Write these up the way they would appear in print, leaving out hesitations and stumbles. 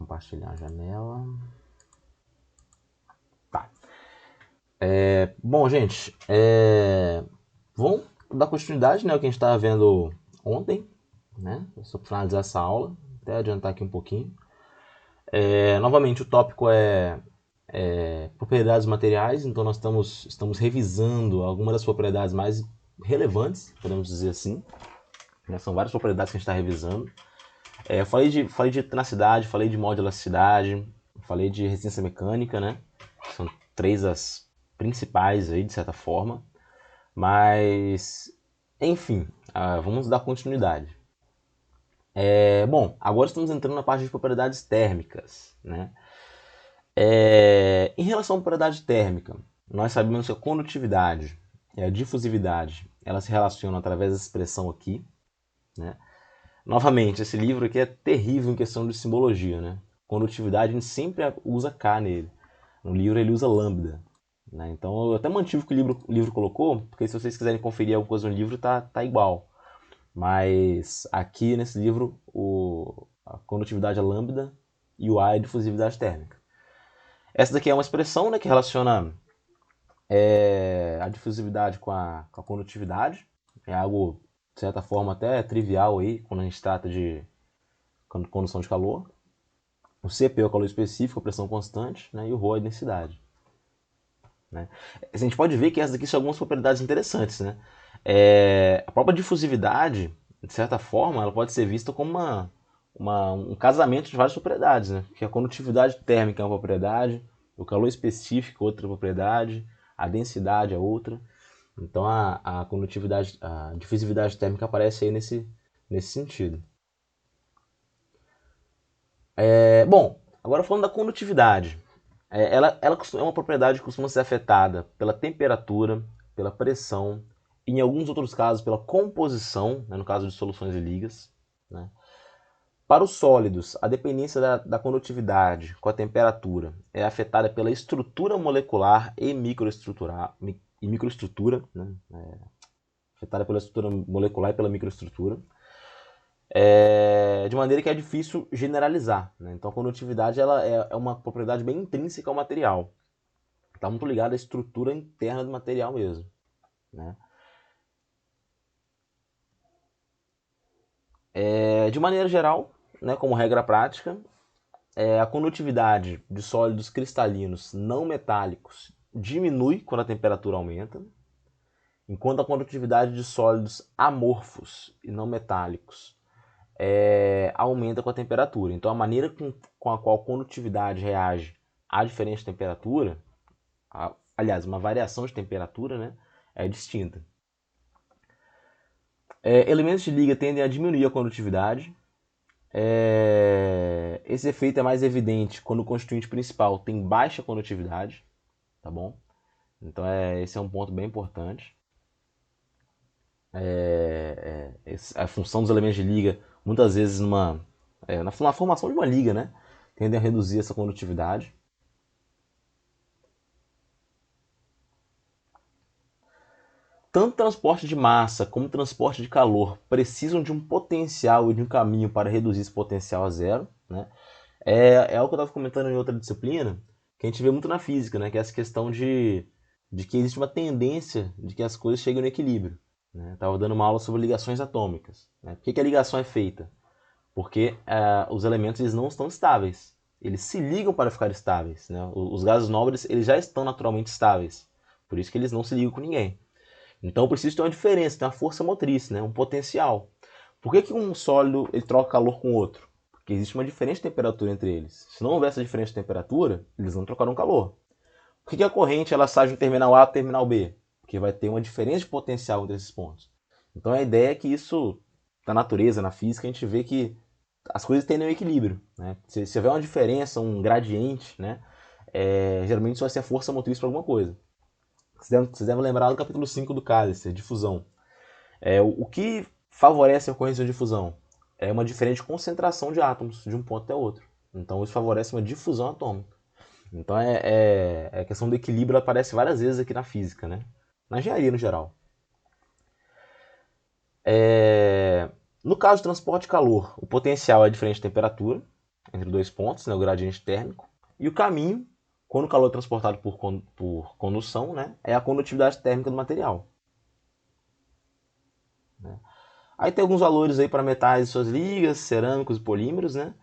Compartilhar a janela. Tá. Bom, gente, vamos dar continuidade, né, ao que a gente estava vendo ontem, né, só para finalizar essa aula, até adiantar aqui um pouquinho. Novamente, o tópico é propriedades materiais, então nós estamos revisando algumas das propriedades mais relevantes, podemos dizer assim, né, são várias propriedades que a gente está revisando. Falei de tenacidade, falei de modularidade, falei de resistência mecânica, né? São três as principais aí, de certa forma. Mas, enfim, vamos dar continuidade. Bom, agora estamos entrando na parte de propriedades térmicas, né? Em relação à propriedade térmica, nós sabemos que a condutividade e a difusividade, elas se relacionam através da expressão aqui, né? Novamente, esse livro aqui é terrível em questão de simbologia, né? Condutividade, a gente sempre usa K nele. No livro ele usa lambda, né? Então eu até mantive o que o livro colocou, porque se vocês quiserem conferir alguma coisa no livro, tá igual. Mas aqui nesse livro, a condutividade é lambda e o A é difusividade térmica. Essa daqui é uma expressão, né, que relaciona a difusividade com a condutividade. É algo, de certa forma, até trivial aí, quando a gente trata de condução de calor. O Cp é o calor específico, a pressão constante, né, e o ρ é a densidade. Né? A gente pode ver que essas aqui são algumas propriedades interessantes. Né? A própria difusividade, de certa forma, ela pode ser vista como um casamento de várias propriedades. Né? Porque a condutividade térmica é uma propriedade, o calor específico é outra propriedade, a densidade é outra. Então a condutividade, a difusividade térmica aparece aí nesse sentido. Bom, agora falando da condutividade. Ela é uma propriedade que costuma ser afetada pela temperatura, pela pressão, e em alguns outros casos pela composição, né, no caso de soluções e ligas. Né. Para os sólidos, a dependência da condutividade com a temperatura é afetada pela estrutura molecular e microestrutura, né, afetada pela estrutura molecular e pela microestrutura. De maneira que é difícil generalizar. Né? Então a condutividade ela é uma propriedade bem intrínseca ao material. Está muito ligada à estrutura interna do material mesmo. Né? De maneira geral, né, como regra prática, a condutividade de sólidos cristalinos não metálicos diminui quando a temperatura aumenta, enquanto a condutividade de sólidos amorfos e não metálicos aumenta com a temperatura. Então a maneira com a qual a condutividade reage a diferente temperatura, aliás, uma variação de temperatura, né, é distinta. Elementos de liga tendem a diminuir a condutividade. Esse efeito é mais evidente quando o constituinte principal tem baixa condutividade, tá bom? Então esse é um ponto bem importante. A função dos elementos de liga, muitas vezes na formação de uma liga, né, tendem a reduzir essa condutividade. Tanto transporte de massa como transporte de calor precisam de um potencial e de um caminho para reduzir esse potencial a zero. Né? É algo que eu estava comentando em outra disciplina, que a gente vê muito na física, né? Que é essa questão de que existe uma tendência de que as coisas cheguem no equilíbrio. Né? Estava dando uma aula sobre ligações atômicas. Né? Por que a ligação é feita? Porque os elementos eles não estão estáveis. Eles se ligam para ficar estáveis. Né? Os gases nobres eles já estão naturalmente estáveis. Por isso que eles não se ligam com ninguém. Então precisa ter uma diferença, ter uma força motriz, né? Um potencial. Por que um sólido ele troca calor com o outro? Porque existe uma diferença de temperatura entre eles. Se não houvesse essa diferença de temperatura, eles não trocariam calor. Por que a corrente ela sai de um terminal A para o terminal B? Porque vai ter uma diferença de potencial entre esses pontos. Então a ideia é que isso, na natureza, na física, a gente vê que as coisas tendem ao equilíbrio. Né? Se houver uma diferença, um gradiente, né? Geralmente isso vai ser a força motriz para alguma coisa. Vocês devem lembrar do capítulo 5 do cálice, difusão. O que favorece a ocorrência de difusão? É uma diferente concentração de átomos de um ponto até outro. Então isso favorece uma difusão atômica. Então a questão do equilíbrio aparece várias vezes aqui na física, né? Na engenharia no geral. No caso do transporte de calor, o potencial é diferente de temperatura. entre dois pontos, né, o gradiente térmico, e o caminho, quando o calor é transportado por condução, né, é a condutividade térmica do material. Né? Aí tem alguns valores aí para metais e suas ligas, cerâmicos e polímeros, né?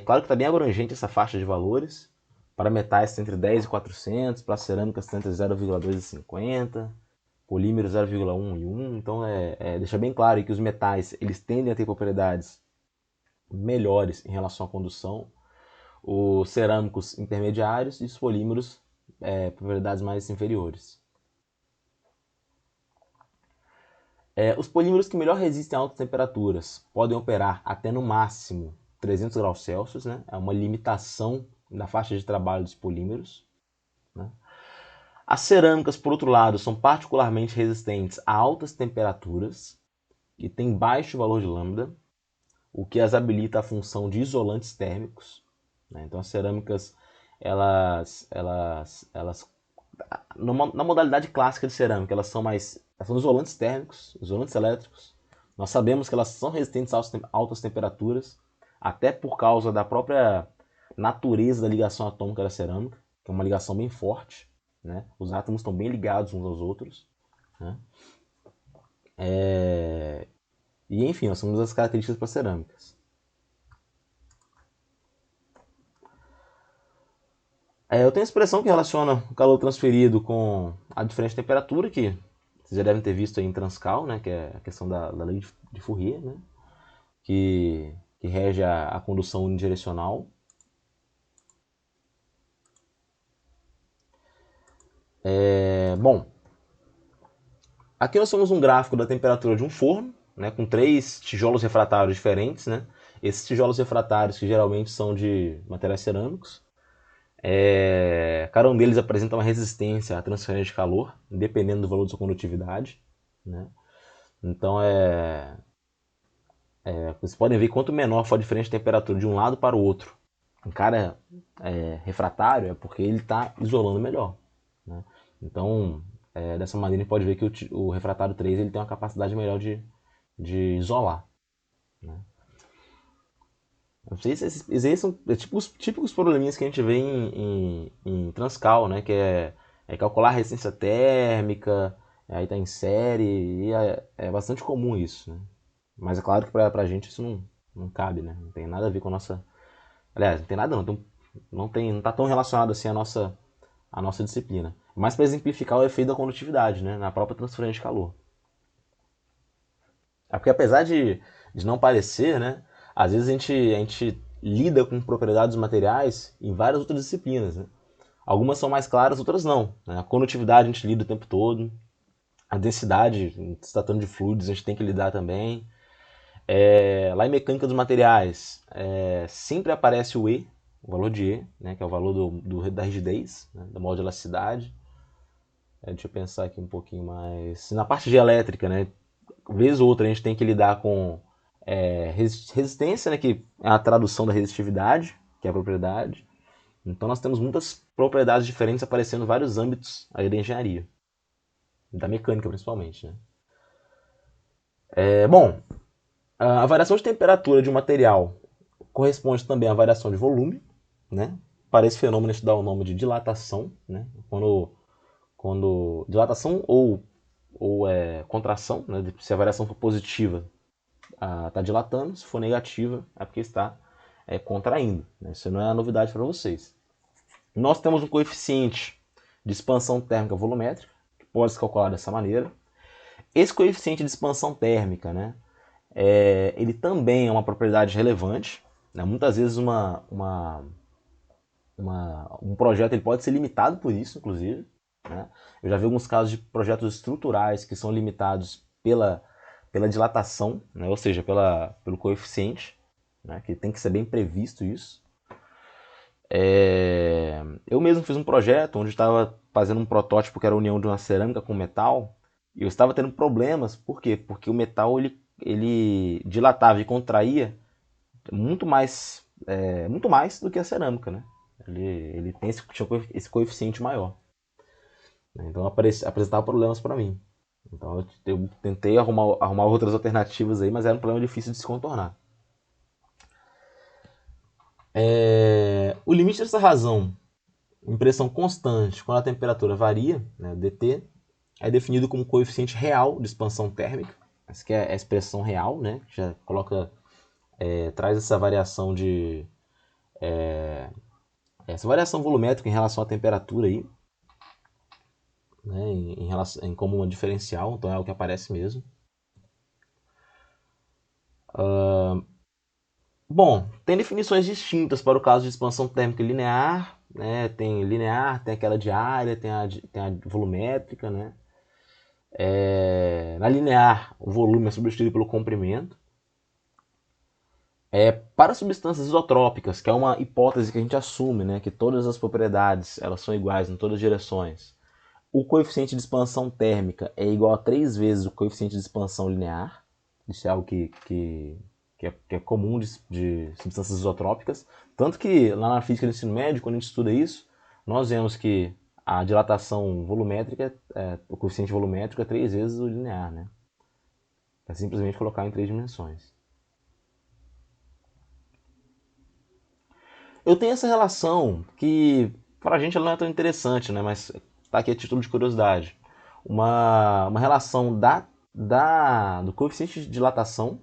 Claro que está bem abrangente essa faixa de valores. Para metais está entre 10 e 400, para cerâmicas está entre 0,2 e 50, polímeros 0,1 e 1. Então deixa bem claro aí que os metais eles tendem a ter propriedades melhores em relação à condução, os cerâmicos intermediários e os polímeros propriedades mais inferiores. Os polímeros que melhor resistem a altas temperaturas podem operar até no máximo 300 graus Celsius, né? É uma limitação da faixa de trabalho dos polímeros. Né? As cerâmicas, por outro lado, são particularmente resistentes a altas temperaturas e têm baixo valor de lambda, o que as habilita à função de isolantes térmicos. Né? Então as cerâmicas, na modalidade clássica de cerâmica, elas são isolantes térmicos, isolantes elétricos. Nós sabemos que elas são resistentes a altas temperaturas, até por causa da própria natureza da ligação atômica da cerâmica, que é uma ligação bem forte. Né? Os átomos estão bem ligados uns aos outros. Né? E enfim, nós temos as características para cerâmicas. Eu tenho a expressão que relaciona o calor transferido com a diferença de temperatura, que vocês já devem ter visto aí em Transcal, né, que é a questão da lei de Fourier, né, que rege a condução unidirecional. Bom, aqui nós temos um gráfico da temperatura de um forno, né, com 3 tijolos refratários diferentes. Né. Esses tijolos refratários, que geralmente são de materiais cerâmicos, cada um deles apresenta uma resistência à transferência de calor, dependendo do valor de sua condutividade. Né. Então vocês podem ver quanto menor for a diferença de temperatura de um lado para o outro em cada refratário, é porque ele está isolando melhor. Né? Então, dessa maneira, a gente pode ver que o refratário 3 ele tem uma capacidade melhor de isolar. Né? Esses são tipo os típicos probleminhas que a gente vê em Transcal, né? Que é calcular a resistência térmica, aí está em série, e é bastante comum isso. Né? Mas é claro que pra gente isso não cabe, né? Não tem nada a ver com a nossa. Aliás, não tem nada não tá tão relacionado assim à nossa disciplina. Mas para exemplificar o efeito da condutividade, né? Na própria transferência de calor. É porque apesar de não parecer, né? Às vezes a gente lida com propriedades dos materiais em várias outras disciplinas, né? Algumas são mais claras, outras não. Né? A condutividade a gente lida o tempo todo. A densidade, se tratando de fluidos, a gente tem que lidar também. Lá em mecânica dos materiais, sempre aparece o E, o valor de E, né, que é o valor da rigidez, né, da modularidade. Deixa eu pensar aqui um pouquinho mais. Na parte de elétrica, né, vez ou outra a gente tem que lidar com resistência, né, que é a tradução da resistividade, que é a propriedade. Então nós temos muitas propriedades diferentes aparecendo em vários âmbitos aí da engenharia, da mecânica principalmente. Né? Bom, a variação de temperatura de um material corresponde também à variação de volume, né? Para esse fenômeno a gente dá o nome de dilatação, né? Quando dilatação ou contração, né? Se a variação for positiva, está dilatando, se for negativa, é porque está contraindo. Né? Isso não é novidade para vocês. Nós temos um coeficiente de expansão térmica volumétrica, que pode se calcular dessa maneira. Esse coeficiente de expansão térmica, né? Ele também é uma propriedade relevante. Né? Muitas vezes um projeto ele pode ser limitado por isso, inclusive. Né? Eu já vi alguns casos de projetos estruturais que são limitados pela dilatação, né? Ou seja, pelo coeficiente, né? Que tem que ser bem previsto isso. Eu mesmo fiz um projeto onde estava fazendo um protótipo que era a união de uma cerâmica com metal, e eu estava tendo problemas. Por quê? Porque o metal ele dilatava e contraía muito mais do que a cerâmica, né? Ele tem esse coeficiente maior. Então apresentava problemas para mim. Então eu tentei arrumar outras alternativas aí, mas era um problema difícil de se contornar. O limite dessa razão em pressão constante quando a temperatura varia, né, dt, é definido como coeficiente real de expansão térmica. Essa que é a expressão real, né? Já coloca, traz essa variação essa variação volumétrica em relação à temperatura aí, né, em como uma diferencial, então é o que aparece mesmo. Bom, tem definições distintas para o caso de expansão térmica linear, né? Tem linear, tem aquela de área, tem a volumétrica, né? Na linear, o volume é substituído pelo comprimento. Para substâncias isotrópicas, que é uma hipótese que a gente assume, né? Que todas as propriedades elas são iguais em todas as direções, o coeficiente de expansão térmica é igual a 3 vezes o coeficiente de expansão linear. Isso é algo que é comum de substâncias isotrópicas. Tanto que lá na física do ensino médio, quando a gente estuda isso, nós vemos que a dilatação volumétrica, o coeficiente volumétrico é 3 vezes o linear. Né? É simplesmente colocar em 3 dimensões. Eu tenho essa relação que, para a gente, ela não é tão interessante, né? Mas está aqui a título de curiosidade. Uma relação do coeficiente de dilatação,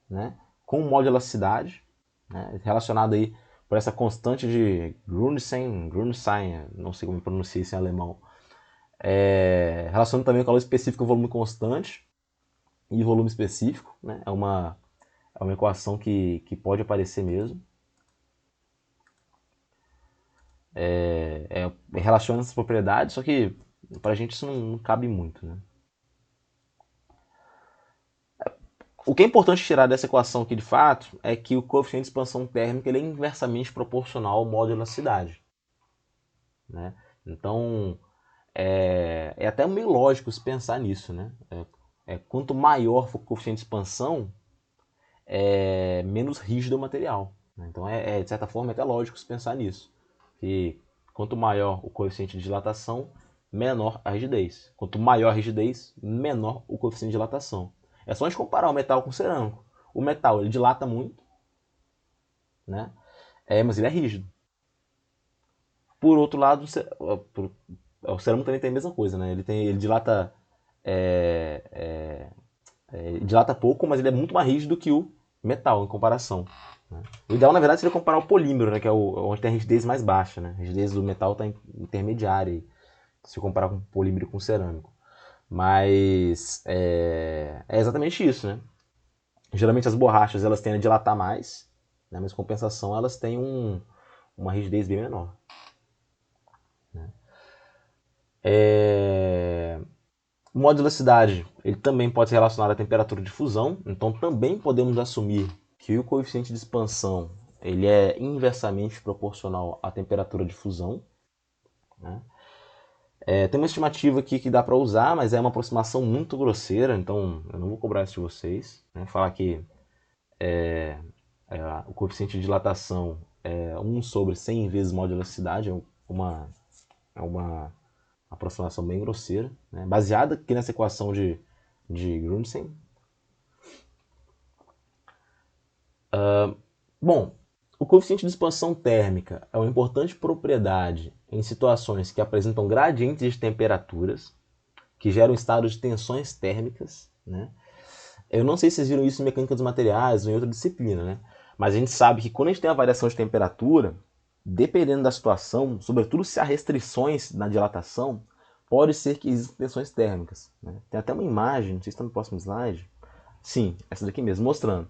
né, com o modo de elasticidade, né, relacionado aí por essa constante de Grunstein, não sei como pronuncia isso em alemão, relacionando também o calor específico com volume constante e volume específico. Né, é uma equação que pode aparecer mesmo. Relaciona essas propriedades, só que para a gente isso não cabe muito. Né? O que é importante tirar dessa equação aqui de fato é que o coeficiente de expansão térmica ele é inversamente proporcional ao modo de elasticidade. Né? Então, é até meio lógico se pensar nisso. Né? Quanto maior for o coeficiente de expansão, menos rígido é o material. Né? Então, de certa forma, é até lógico se pensar nisso. Que quanto maior o coeficiente de dilatação, menor a rigidez. Quanto maior a rigidez, menor o coeficiente de dilatação. É só a gente comparar o metal com o cerâmico. O metal ele dilata muito, né? Mas ele é rígido. Por outro lado, o cerâmico também tem a mesma coisa, né? Ele dilata, dilata pouco, mas ele é muito mais rígido que o metal em comparação. Né? O ideal, na verdade, seria comparar o polímero, né? Que é onde tem a rigidez mais baixa. Né? A rigidez do metal está intermediária, se comparar com o polímero e com o cerâmico. Mas é exatamente isso, né? Geralmente as borrachas elas tendem a dilatar mais, né? Mas compensação elas têm uma rigidez bem menor. Né? O modo de elasticidade ele também pode ser relacionado à temperatura de fusão, então também podemos assumir que o coeficiente de expansão ele é inversamente proporcional à temperatura de fusão. Né? Tem uma estimativa aqui que dá para usar, mas é uma aproximação muito grosseira, então eu não vou cobrar isso de vocês. Né? Falar que o coeficiente de dilatação é 1 sobre 100 vezes o modo de elasticidade, é uma aproximação bem grosseira, né? Baseada aqui nessa equação de Grunstein. Bom, o coeficiente de expansão térmica é uma importante propriedade em situações que apresentam gradientes de temperaturas, que geram estados de tensões térmicas. Né? Eu não sei se vocês viram isso em mecânica dos materiais ou em outra disciplina, né? Mas a gente sabe que quando a gente tem a variação de temperatura, dependendo da situação, sobretudo se há restrições na dilatação, pode ser que existam tensões térmicas. Né? Tem até uma imagem, não sei se está no próximo slide. Sim, essa daqui mesmo, mostrando.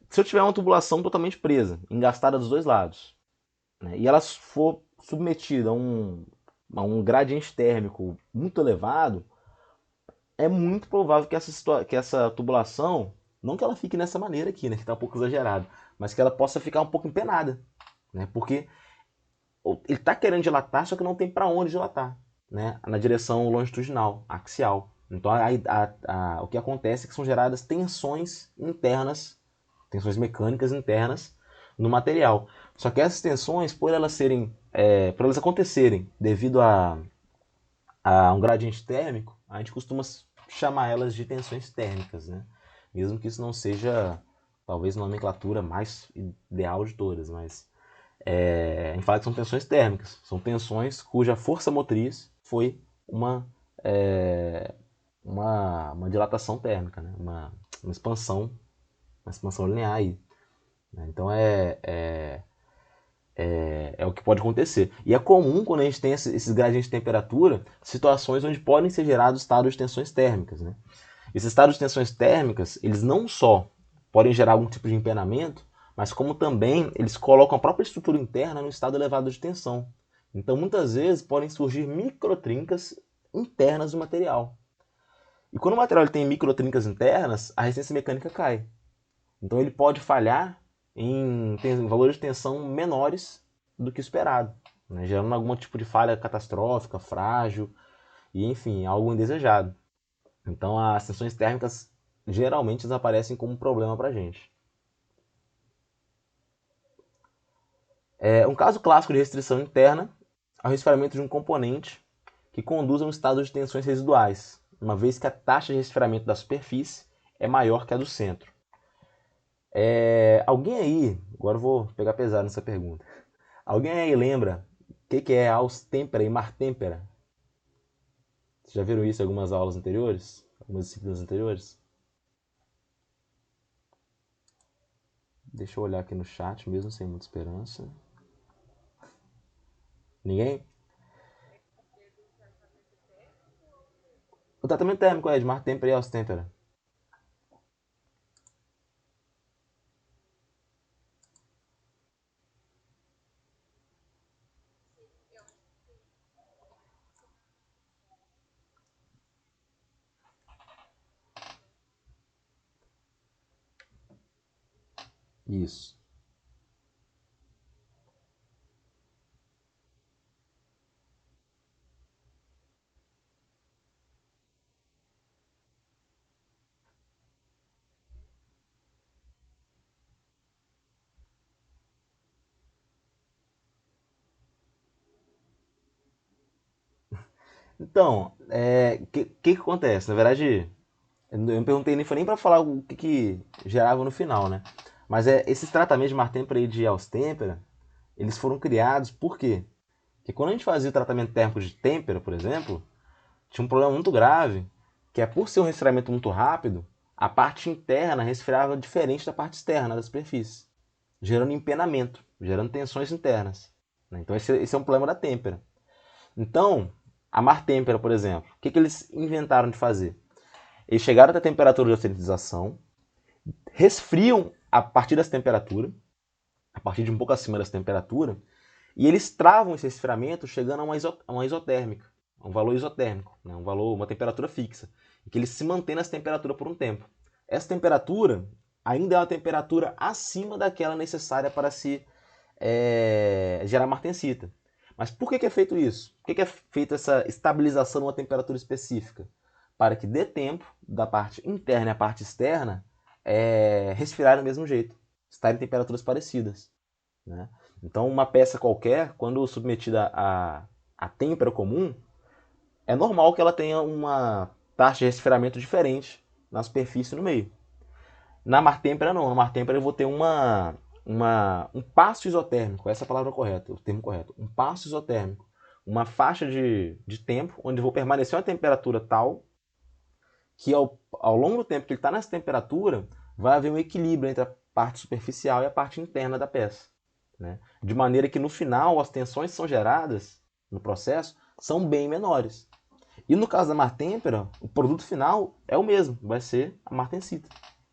Se eu tiver uma tubulação totalmente presa, engastada dos dois lados, né, e ela for submetida a um gradiente térmico muito elevado, é muito provável que essa tubulação, não que ela fique dessa maneira aqui, né, que está um pouco exagerado, mas que ela possa ficar um pouco empenada, né, porque ele está querendo dilatar, só que não tem para onde dilatar, né, na direção longitudinal, axial. Então o que acontece é que são geradas tensões internas, tensões mecânicas internas no material. Só que essas tensões, por elas acontecerem devido a um gradiente térmico, a gente costuma chamar elas de tensões térmicas, né? Mesmo que isso não seja talvez a nomenclatura mais ideal de todas, mas a gente fala que são tensões térmicas, são tensões cuja força motriz foi uma, é, uma dilatação térmica, né? Uma expansão linear aí. Né? Então é o que pode acontecer. E é comum, quando a gente tem esses gradientes de temperatura, situações onde podem ser gerados estados de tensões térmicas. Né? Esses estados de tensões térmicas, eles não só podem gerar algum tipo de empenamento, mas como também eles colocam a própria estrutura interna no estado elevado de tensão. Então, muitas vezes, podem surgir microtrincas internas do material. E quando o material tem microtrincas internas, a resistência mecânica cai. Então, ele pode falhar em valores de tensão menores do que esperado, né? Gerando algum tipo de falha catastrófica, frágil e, enfim, algo indesejado. Então, as tensões térmicas geralmente desaparecem como um problema para a gente. Um caso clássico de restrição interna é o resfriamento de um componente que conduz a um estado de tensões residuais, uma vez que a taxa de resfriamento da superfície é maior que a do centro. Alguém aí, agora eu vou pegar pesado nessa pergunta, alguém aí lembra o que é Austempera e Martempera? Vocês já viram isso em algumas aulas anteriores? Algumas disciplinas anteriores? Deixa eu olhar aqui no chat, mesmo sem muita esperança. Ninguém? O tratamento térmico é de Martempera e Austempera. Isso. Então, que acontece? Na verdade, eu não perguntei nem foi nem para falar o que gerava no final, né? Mas esses tratamentos de Martempera e de Austempera, eles foram criados por quê? Porque quando a gente fazia o tratamento térmico de têmpera, por exemplo, tinha um problema muito grave, que é por ser um resfriamento muito rápido, a parte interna resfriava diferente da parte externa da superfície, gerando empenamento, gerando tensões internas. Né? Então esse é um problema da têmpera. Então, a Martempera, por exemplo, o que eles inventaram de fazer? Eles chegaram até a temperatura de oxidatização, resfriam a partir dessa temperatura, a partir de um pouco acima dessa temperatura, e eles travam esse resfriamento chegando a uma isotérmica, a um valor isotérmico, né? Uma temperatura fixa, e que ele se mantém nessa temperatura por um tempo. Essa temperatura ainda é uma temperatura acima daquela necessária para se gerar martensita. Mas por que é feito isso? Por que é feita essa estabilização numa temperatura específica? Para que dê tempo da parte interna e a parte externa respirarem do mesmo jeito, estarem em temperaturas parecidas. Né? Então, uma peça qualquer, quando submetida a têmpera comum, é normal que ela tenha uma taxa de resfriamento diferente na superfície e no meio. Na martêmpera, não. Na martêmpera eu vou ter um passo isotérmico, essa é a palavra correta, o termo correto. Um passo isotérmico. Uma faixa de tempo onde eu vou permanecer uma temperatura tal que ao longo do tempo que ele está nessa temperatura, vai haver um equilíbrio entre a parte superficial e a parte interna da peça. Né? De maneira que no final as tensões que são geradas no processo são bem menores. E no caso da martêmpera, o produto final é o mesmo, vai ser a martensita.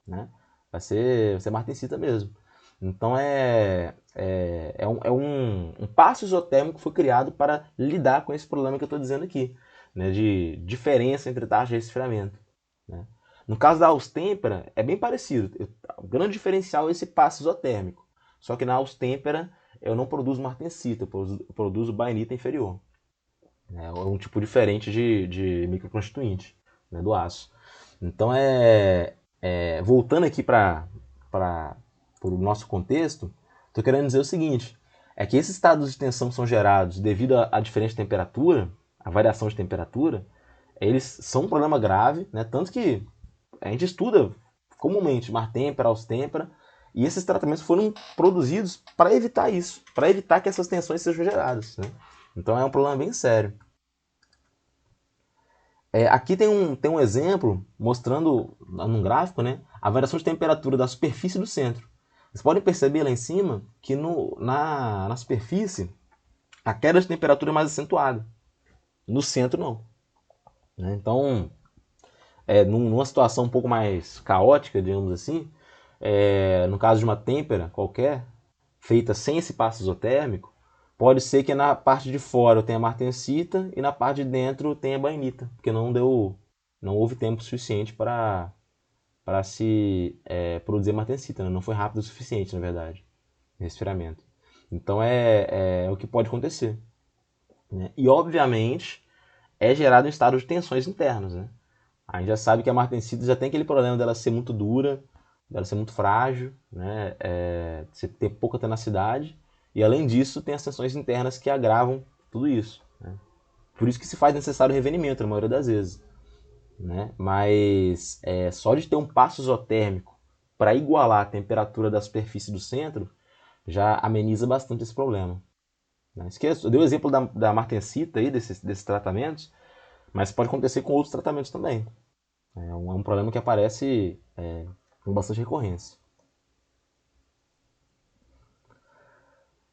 Né? Vai ser martensita mesmo. Então um passo isotérmico que foi criado para lidar com esse problema que eu estou dizendo aqui, né? De diferença entre taxa de resfriamento. Né? No caso da Austempera, é bem parecido. O grande diferencial é esse passo isotérmico. Só que na Austempera eu não produzo martensita, eu produzo bainita inferior. É um tipo diferente de microconstituinte, né, do aço. Então, voltando aqui para o nosso contexto, estou querendo dizer o seguinte, é que esses estados de tensão são gerados devido à diferente temperatura, à variação de temperatura, eles são um problema grave, né, tanto que a gente estuda comumente Martempera, Austempera, E esses tratamentos foram produzidos para evitar isso, para evitar que essas tensões sejam geradas, né? Então é um problema bem sério. Aqui tem um exemplo mostrando, num gráfico, né, a variação de temperatura da superfície do centro. Vocês podem perceber lá em cima que na superfície a queda de temperatura é mais acentuada. No centro, não. Né? Então, numa situação um pouco mais caótica, digamos assim, no caso de uma têmpera qualquer, feita sem esse passo isotérmico, pode ser que na parte de fora eu tenha martensita e na parte de dentro tenha bainita, porque não houve tempo suficiente para se produzir martensita, né? Não foi rápido o suficiente, na verdade, o resfriamento. Então é o que pode acontecer. Né? E obviamente é gerado em estado de tensões internas. Né? A gente já sabe que a martensita já tem aquele problema dela ser muito dura, dela ser muito frágil, né? Você ter pouca tenacidade. E além disso, tem as tensões internas que agravam tudo isso. Né? Por isso que se faz necessário revenimento, na maioria das vezes. Né? Mas só de ter um passo isotérmico para igualar a temperatura da superfície do centro, já ameniza bastante esse problema. Né? Eu dei o exemplo da martensita, aí, desses tratamentos, mas pode acontecer com outros tratamentos também. É um problema que aparece com bastante recorrência.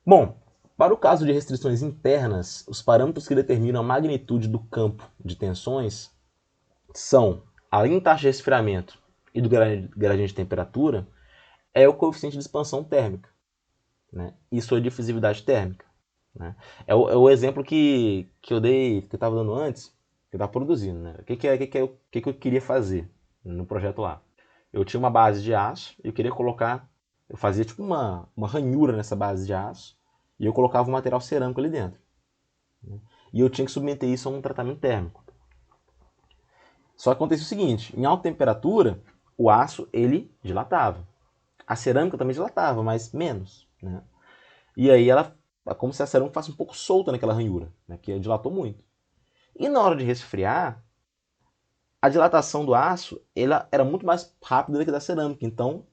Bom, para o caso de restrições internas, os parâmetros que determinam a magnitude do campo de tensões são, além da taxa de resfriamento e do gradiente de temperatura, é o coeficiente de expansão térmica, né? E sua difusividade térmica. Né? É o exemplo que eu dei, que eu estava dando antes, que eu estava produzindo. Né? O que eu queria fazer no projeto lá? Eu tinha uma base de aço e eu queria colocar, eu fazia tipo uma ranhura nessa base de aço e eu colocava um material cerâmico ali dentro. Né? E eu tinha que submeter isso a um tratamento térmico. Só que acontecia o seguinte, em alta temperatura, o aço ele dilatava. A cerâmica também dilatava, mas menos. Né? E aí ela é como se a cerâmica fosse um pouco solta naquela ranhura, né? Que dilatou muito. E na hora de resfriar, a dilatação do aço ela era muito mais rápida do que a da cerâmica. Então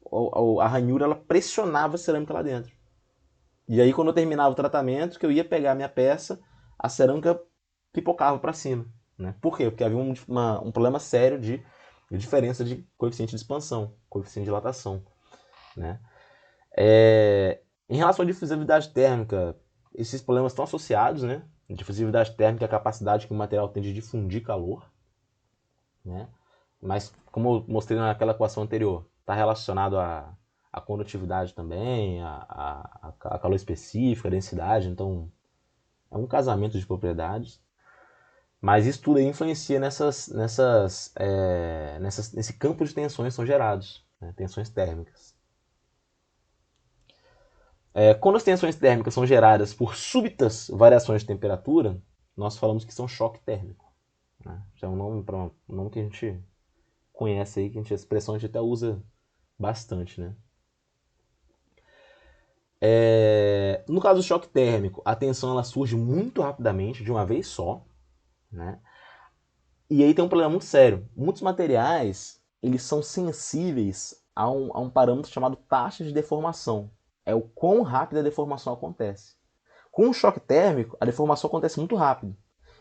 a ranhura ela pressionava a cerâmica lá dentro. E aí quando eu terminava o tratamento, que eu ia pegar a minha peça, a cerâmica pipocava para cima. Né? Por quê? Porque havia um problema sério de diferença de coeficiente de expansão, coeficiente de dilatação. Né? Em relação à difusividade térmica, esses problemas estão associados, né? Difusividade térmica é a capacidade que o material tem de difundir calor, né? Mas, como eu mostrei naquela equação anterior, está relacionado à condutividade também, a calor específico, a densidade, então é um casamento de propriedades. Mas isso tudo aí influencia nesse campo de tensões que são gerados, né? Tensões térmicas. Quando as tensões térmicas são geradas por súbitas variações de temperatura, nós falamos que são choque térmico. Né? Já é um nome que a gente conhece aí, que a expressão a gente até usa bastante. Né? No caso do choque térmico, a tensão ela surge muito rapidamente, de uma vez só. Né? E aí tem um problema muito sério. Muitos materiais eles são sensíveis a um parâmetro chamado taxa de deformação. É o quão rápida a deformação acontece. Com o choque térmico, a deformação acontece muito rápido.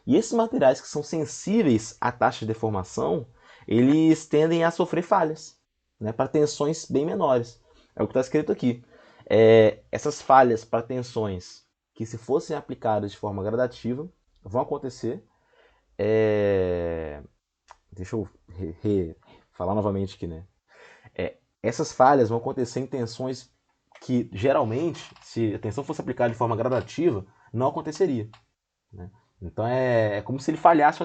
E esses materiais que são sensíveis à taxa de deformação, eles tendem a sofrer falhas, né, para tensões bem menores. É o que está escrito aqui. Essas falhas para tensões que, se fossem aplicadas de forma gradativa, vão acontecer. Deixa eu falar novamente aqui, né? Essas falhas vão acontecer em tensões que, geralmente, se a tensão fosse aplicada de forma gradativa, não aconteceria. Né? Então é como se ele falhasse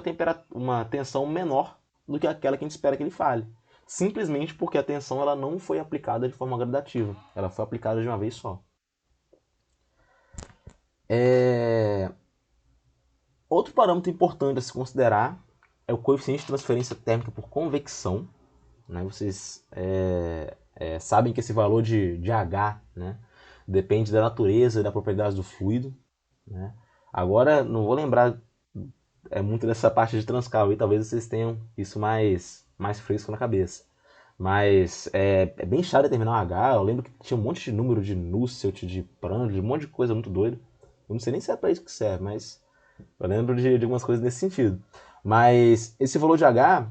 uma tensão menor do que aquela que a gente espera que ele falhe. Simplesmente porque a tensão ela não foi aplicada de forma gradativa. Ela foi aplicada de uma vez só. Outro parâmetro importante a se considerar é o coeficiente de transferência térmica por convecção. Né? Vocês sabem que esse valor de H, né, depende da natureza e da propriedade do fluido. Né? Agora, não vou lembrar muito dessa parte de Transcal, e talvez vocês tenham isso mais fresco na cabeça. Mas é bem chato determinar um H. Eu lembro que tinha um monte de número de Nusselt, de Prandtl, de um monte de coisa muito doida. Eu não sei nem se é pra isso que serve, mas eu lembro de algumas coisas nesse sentido. Mas esse valor de H,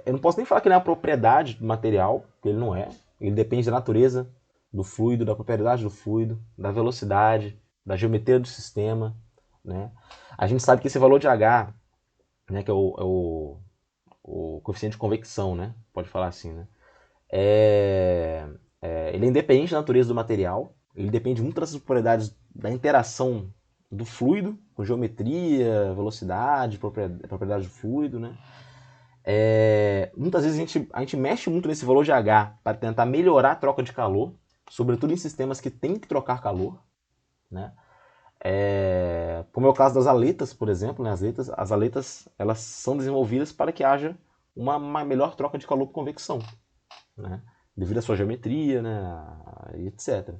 eu não posso nem falar que ele é uma propriedade do material, porque ele não é. Ele depende da natureza do fluido, da propriedade do fluido, da velocidade, da geometria do sistema, né? A gente sabe que esse valor de H, né, que é o coeficiente de convecção, né? Pode falar assim, né? Ele é independente da natureza do material, ele depende muito das propriedades da interação do fluido, com geometria, velocidade, propriedade do fluido, né? Muitas vezes a gente mexe muito nesse valor de H para tentar melhorar a troca de calor, sobretudo em sistemas que tem que trocar calor, né? Como é o caso das aletas, por exemplo, né? As aletas elas são desenvolvidas para que haja uma melhor troca de calor por convecção, né? Devido à sua geometria, né? E etc.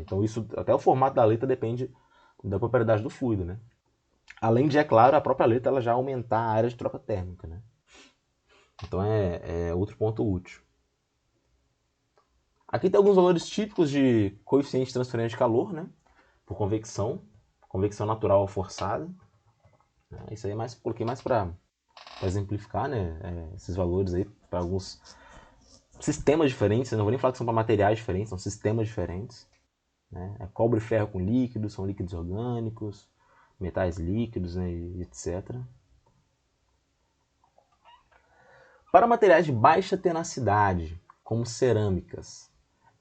Então isso, até o formato da aleta depende da propriedade do fluido, né? Além de, é claro, a própria aleta ela já aumentar a área de troca térmica, né? Então é outro ponto útil. Aqui tem alguns valores típicos de coeficiente de transferência de calor, né? Por convecção, convecção natural forçada. Isso aí coloquei mais para exemplificar, né? Esses valores aí para alguns sistemas diferentes. Eu não vou nem falar que são para materiais diferentes, são sistemas diferentes. Né? Cobre e ferro com líquidos, são líquidos orgânicos, metais líquidos, né? E etc. Para materiais de baixa tenacidade, como cerâmicas,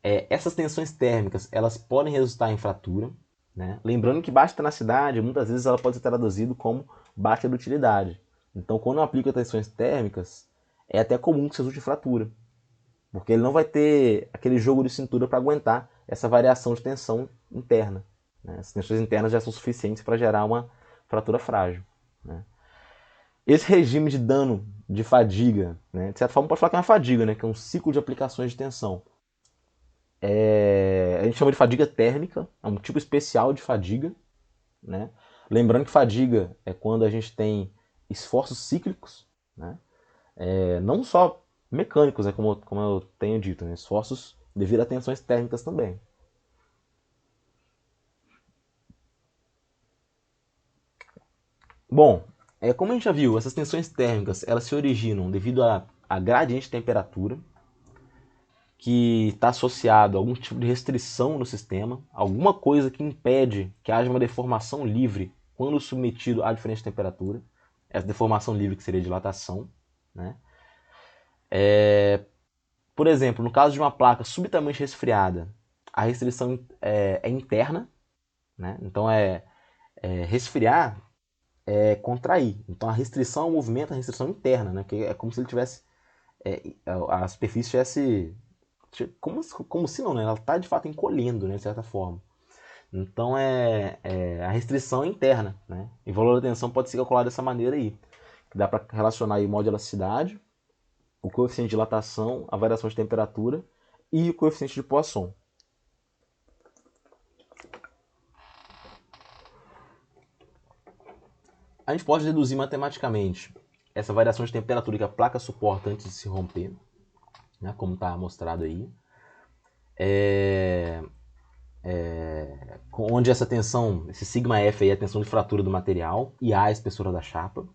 essas tensões térmicas elas podem resultar em fratura. Né? Lembrando que baixa tenacidade, muitas vezes ela pode ser traduzida como baixa dutilidade. Então, quando eu aplico tensões térmicas, é até comum que se resulte fratura. Porque ele não vai ter aquele jogo de cintura para aguentar essa variação de tensão interna. Né? As tensões internas já são suficientes para gerar uma fratura frágil. Né? Esse regime de dano de fadiga, né? De certa forma pode falar que é uma fadiga, né? Que é um ciclo de aplicações de tensão. A gente chama de fadiga térmica, é um tipo especial de fadiga. Né? Lembrando que fadiga é quando a gente tem esforços cíclicos, né? Não só mecânicos, como eu tenho dito, né? Esforços devido a tensões térmicas também. Bom, como a gente já viu, essas tensões térmicas elas se originam devido a gradiente de temperatura, que está associado a algum tipo de restrição no sistema, alguma coisa que impede que haja uma deformação livre quando submetido a diferente temperatura. Essa deformação livre que seria dilatação. Né? Por exemplo, no caso de uma placa subitamente resfriada, a restrição é interna. Né? Então, resfriar é contrair. Então, a restrição ao movimento é a restrição interna, né? Que é como se ele tivesse... a superfície tivesse... Como se não, né? Ela está, de fato, encolhendo, né? De certa forma. Então, a restrição interna. Né? E o valor da tensão pode ser calculado dessa maneira aí. Que dá para relacionar aí o modo de elasticidade, o coeficiente de dilatação, a variação de temperatura e o coeficiente de Poisson. A gente pode deduzir matematicamente essa variação de temperatura que a placa suporta antes de se romper, né, como está mostrado aí. Onde essa tensão, esse sigma F aí é a tensão de fratura do material e A é a espessura da chapa.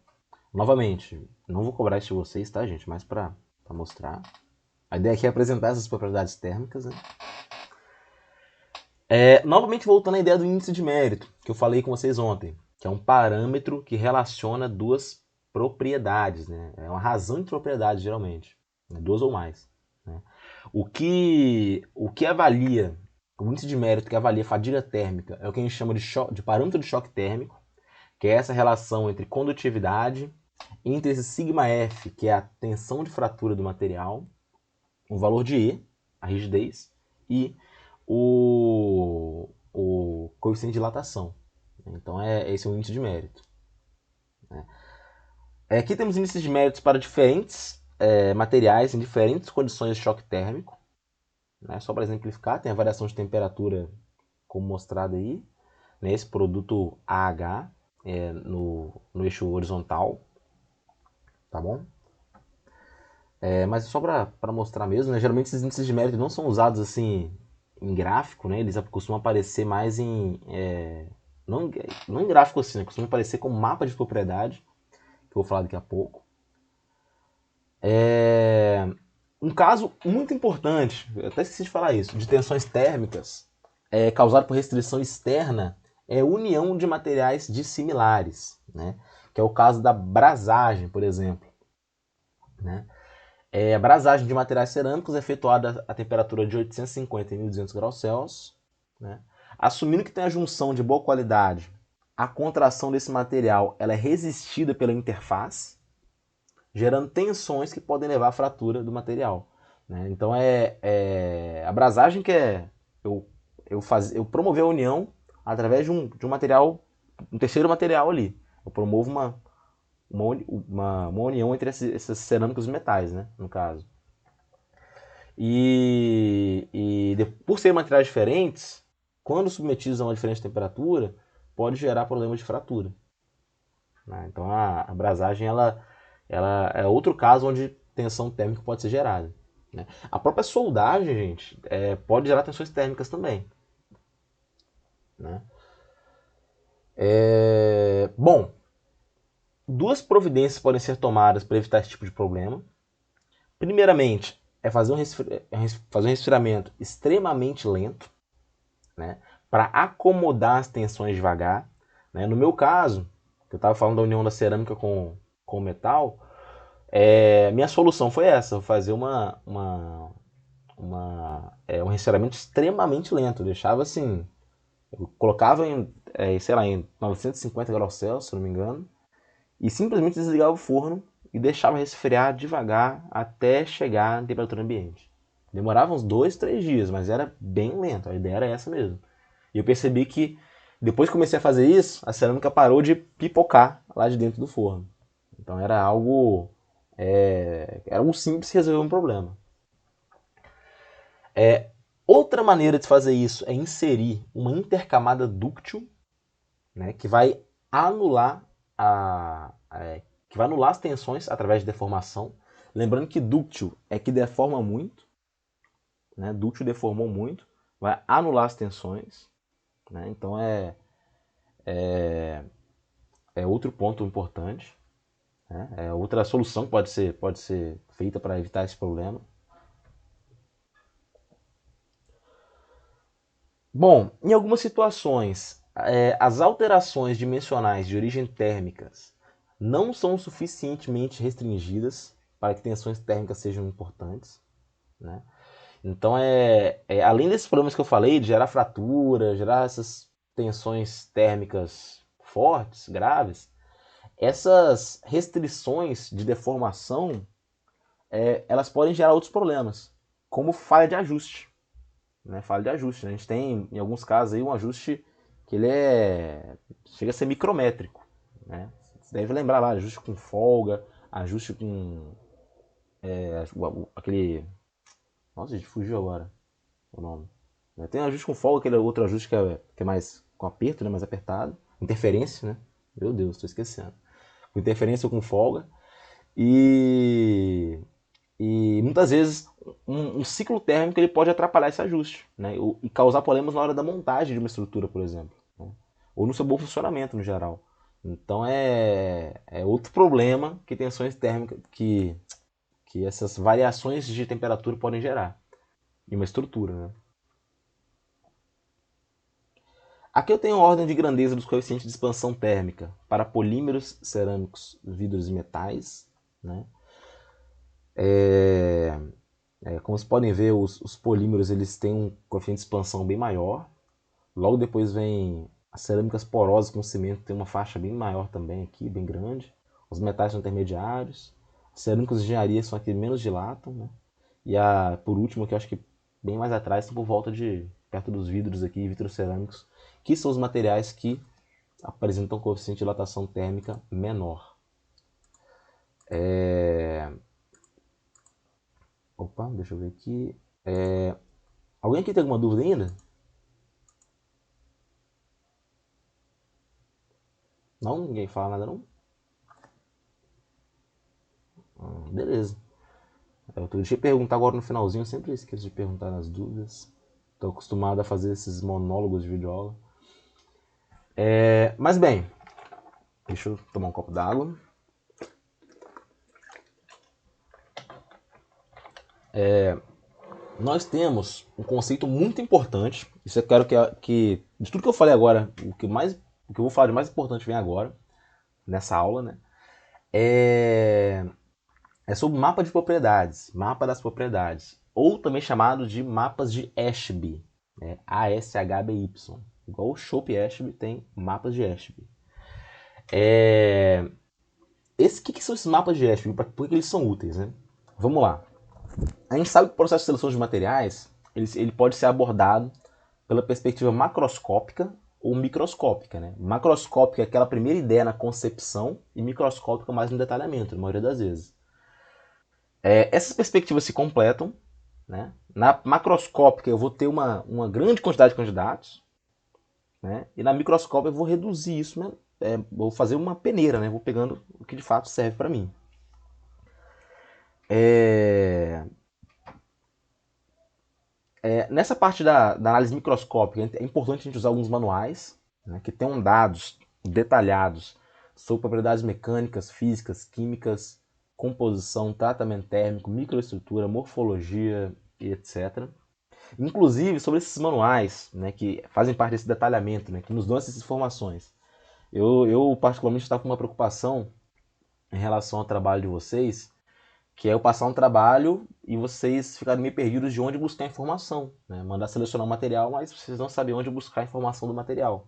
Novamente, não vou cobrar isso de vocês, tá, gente? Mas para mostrar. A ideia aqui é apresentar essas propriedades térmicas. Né? Novamente voltando à ideia do índice de mérito, que eu falei com vocês ontem, que é um parâmetro que relaciona duas propriedades. Né? É uma razão de propriedade, geralmente. Né? Duas ou mais. Né? O que avalia, o índice de mérito que avalia a fadiga térmica é o que a gente chama de parâmetro de choque térmico, que é essa relação entre condutividade, entre esse sigma F, que é a tensão de fratura do material, o valor de E, a rigidez, e o coeficiente de dilatação. Então, esse é o índice de mérito. Né? Aqui temos índices de méritos para diferentes materiais em diferentes condições de choque térmico. Né? Só para exemplificar, tem a variação de temperatura, como mostrado aí, nesse produto AH no eixo horizontal. Tá bom? Mas só para mostrar mesmo, né? Geralmente esses índices de mérito não são usados assim em gráfico, né? Eles costumam aparecer mais não, não em gráfico assim, né? Costumam aparecer como mapa de propriedade, que eu vou falar daqui a pouco. Um caso muito importante, eu até esqueci de falar isso, de tensões térmicas causado por restrição externa é união de materiais dissimilares, né? Que é o caso da brasagem, por exemplo. Né? A brasagem de materiais cerâmicos é efetuada a temperatura de 850 e 1200 graus Celsius. Né? Assumindo que tem a junção de boa qualidade, a contração desse material ela é resistida pela interface, gerando tensões que podem levar à fratura do material. Né? Então a brasagem que eu promover a união através de um material, um terceiro material ali. Eu promovo uma união entre esses cerâmicos e metais, né? No caso. Por ser materiais diferentes, quando submetidos a uma diferente temperatura, pode gerar problemas de fratura. Né? Então a abrasagem ela é outro caso onde tensão térmica pode ser gerada. Né? A própria soldagem, gente, pode gerar tensões térmicas também. Né? Bom, duas providências podem ser tomadas para evitar esse tipo de problema. Primeiramente, é fazer um resfriamento extremamente lento, né, para acomodar as tensões devagar. Né? No meu caso, que eu estava falando da união da cerâmica com o metal, minha solução foi essa, fazer um resfriamento extremamente lento. Eu deixava assim, eu colocava sei lá, em 950 graus Celsius, se não me engano, e simplesmente desligava o forno e deixava resfriar devagar até chegar na temperatura ambiente. Demorava uns 2, 3 dias, mas era bem lento, a ideia era essa mesmo. E eu percebi que depois que comecei a fazer isso, a cerâmica parou de pipocar lá de dentro do forno. Então era algo simples de resolver um problema. Outra maneira de fazer isso é inserir uma intercamada dúctil, né, que vai anular as tensões através de deformação. Lembrando que dúctil é que deforma muito, né? Dúctil deformou muito, vai anular as tensões. Né? Então é outro ponto importante. Né? É outra solução que pode ser feita para evitar esse problema. Bom, em algumas situações, as alterações dimensionais de origem térmicas não são suficientemente restringidas para que tensões térmicas sejam importantes. Né? Então, além desses problemas que eu falei, de gerar fratura, gerar essas tensões térmicas fortes, graves, essas restrições de deformação, elas podem gerar outros problemas, como falha de ajuste. Né? Falha de ajuste. Né? A gente tem, em alguns casos, aí, um ajuste que ele chega a ser micrométrico. Né? Você deve lembrar lá, ajuste com folga, ajuste com aquele... Nossa, a gente fugiu agora o nome. Tem um ajuste com folga, aquele outro ajuste que é mais com aperto, né? Mais apertado. Interferência, né? Meu Deus, estou esquecendo. Com interferência ou com folga. E muitas vezes um ciclo térmico ele pode atrapalhar esse ajuste, né? E causar problemas na hora da montagem de uma estrutura, por exemplo. Né? Ou no seu bom funcionamento no geral. Então é outro problema que tensões térmicas, que essas variações de temperatura podem gerar em uma estrutura. Né? Aqui eu tenho a ordem de grandeza dos coeficientes de expansão térmica para polímeros, cerâmicos, vidros e metais. Né? Como vocês podem ver, os polímeros eles têm um coeficiente de expansão bem maior. Logo depois vem as cerâmicas porosas com cimento, tem uma faixa bem maior também aqui, bem grande. Os metais são intermediários. As cerâmicas de engenharia são aqui menos dilatam. Né? Por último, que eu acho que bem mais atrás, estão por volta de perto dos vidros aqui, vitrocerâmicos, que são os materiais que apresentam coeficiente de dilatação térmica menor. Opa, deixa eu ver aqui. Alguém aqui tem alguma dúvida ainda? Não? Ninguém fala nada não? Beleza. Eu deixei de perguntar agora no finalzinho, eu sempre esqueço de perguntar nas dúvidas. Estou acostumado a fazer esses monólogos de videoaula. Mas bem, deixa eu tomar um copo d'água. Nós temos um conceito muito importante. Isso eu quero que de tudo que eu falei agora, o que eu vou falar de mais importante vem agora, nessa aula, né? É sobre mapa de propriedades, mapa das propriedades, ou também chamado de mapas de Ashby, né? A-S-H-B-Y. Igual o Shop Ashby tem mapas de Ashby. Que são esses mapas de Ashby? Por que eles são úteis, né? Vamos lá. A gente sabe que o processo de seleção de materiais ele pode ser abordado pela perspectiva macroscópica ou microscópica. Né? Macroscópica é aquela primeira ideia na concepção e microscópica mais no detalhamento, na maioria das vezes. Essas perspectivas se completam. Né? Na macroscópica eu vou ter uma grande quantidade de candidatos, né? E na microscópica eu vou reduzir isso, né? Vou fazer uma peneira, né? Vou pegando o que de fato serve para mim. Nessa parte da análise microscópica é importante a gente usar alguns manuais, né, que tenham dados detalhados sobre propriedades mecânicas, físicas, químicas, composição, tratamento térmico, microestrutura, morfologia e etc. Inclusive sobre esses manuais, né, que fazem parte desse detalhamento, né, que nos dão essas informações. Eu particularmente estava com uma preocupação em relação ao trabalho de vocês, que é eu passar um trabalho e vocês ficarem meio perdidos de onde buscar informação. Né? Mandar selecionar o material, mas vocês não sabem onde buscar a informação do material.